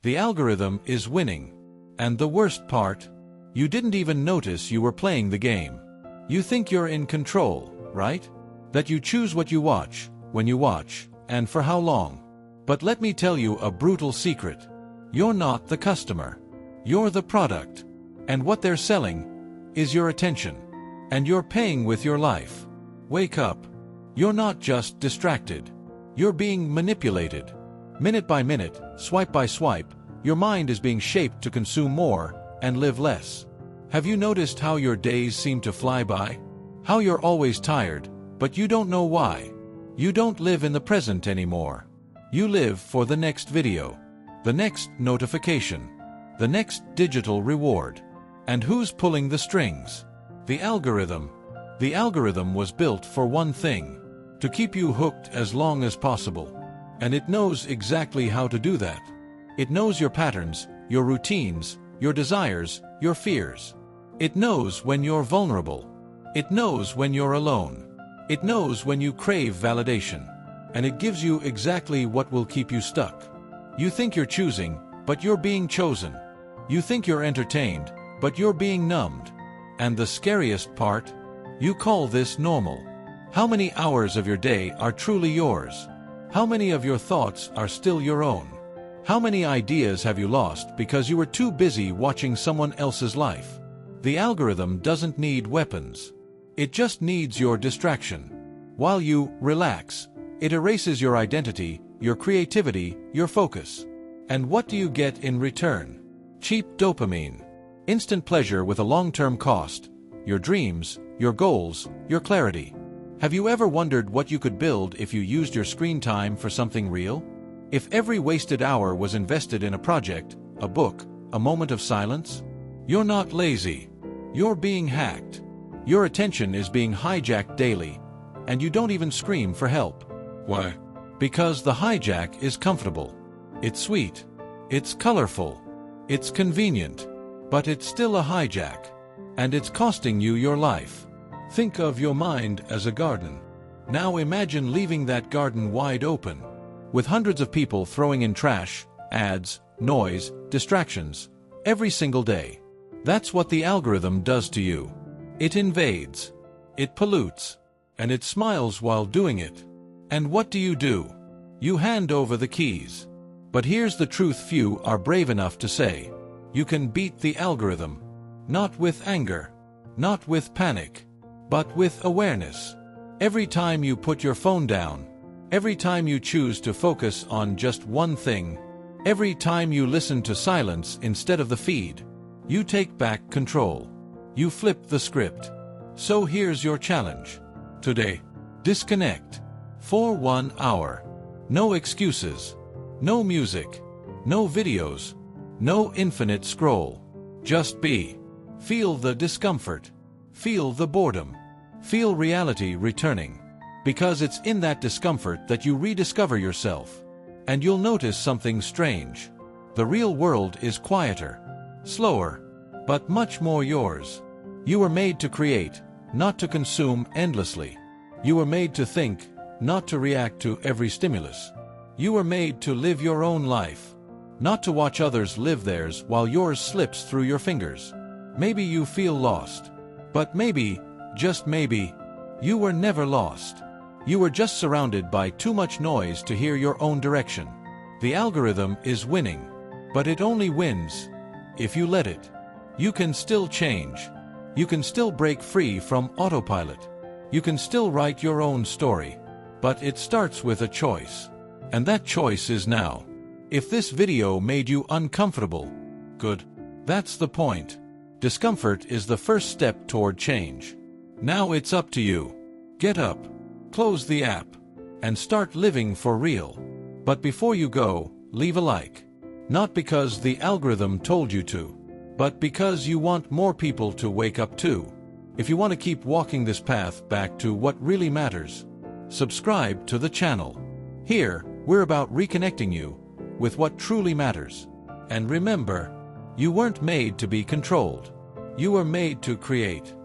The algorithm is winning. And the worst part? You didn't even notice you were playing the game. You think you're in control, right? That you choose what you watch, when you watch, and for how long. But let me tell you a brutal secret. You're not the customer. You're the product. And what they're selling is your attention. And you're paying with your life. Wake up. You're not just distracted. You're being manipulated. Minute by minute, swipe by swipe, your mind is being shaped to consume more and live less. Have you noticed how your days seem to fly by? How you're always tired, but you don't know why. You don't live in the present anymore. You live for the next video, the next notification, the next digital reward. And who's pulling the strings? The algorithm. The algorithm was built for one thing: to keep you hooked as long as possible. And it knows exactly how to do that. It knows your patterns, your routines, your desires, your fears. It knows when you're vulnerable. It knows when you're alone. It knows when you crave validation. And it gives you exactly what will keep you stuck. You think you're choosing, but you're being chosen. You think you're entertained, but you're being numbed. And the scariest part? You call this normal. How many hours of your day are truly yours? How many of your thoughts are still your own? How many ideas have you lost because you were too busy watching someone else's life? The algorithm doesn't need weapons. It just needs your distraction. While you relax, it erases your identity, your creativity, your focus. And what do you get in return? Cheap dopamine. Instant pleasure with a long-term cost. Your dreams, your goals, your clarity. Have you ever wondered what you could build if you used your screen time for something real? If every wasted hour was invested in a project, a book, a moment of silence? You're not lazy. You're being hacked. Your attention is being hijacked daily, and you don't even scream for help. Why? Because the hijack is comfortable. It's sweet. It's colorful. It's convenient. But it's still a hijack. And it's costing you your life. Think of your mind as a garden. Now imagine leaving that garden wide open, with hundreds of people throwing in trash, ads, noise, distractions, every single day. That's what the algorithm does to you. It invades. It pollutes. And it smiles while doing it. And what do? You hand over the keys. But here's the truth few are brave enough to say. You can beat the algorithm. Not with anger. Not with panic. But with awareness. Every time you put your phone down. Every time you choose to focus on just one thing. Every time you listen to silence instead of the feed. You take back control. You flip the script. So here's your challenge. Today. Disconnect. For 1 hour. No excuses. No music. No videos. No infinite scroll. Just be. Feel the discomfort. Feel the boredom. Feel reality returning. Because it's in that discomfort that you rediscover yourself. And you'll notice something strange. The real world is quieter. Slower. But much more yours. You were made to create, not to consume endlessly. You were made to think, not to react to every stimulus. You were made to live your own life. Not to watch others live theirs while yours slips through your fingers. Maybe you feel lost. But maybe, just maybe, you were never lost. You were just surrounded by too much noise to hear your own direction. The algorithm is winning. But it only wins if you let it. You can still change. You can still break free from autopilot. You can still write your own story. But it starts with a choice. And that choice is now. If this video made you uncomfortable, good. That's the point. Discomfort is the first step toward change. Now it's up to you. Get up, close the app, and start living for real. But before you go, leave a like. Not because the algorithm told you to, but because you want more people to wake up too. If you want to keep walking this path back to what really matters, subscribe to the channel. Here, we're about reconnecting you with what truly matters. And remember, you weren't made to be controlled. You were made to create.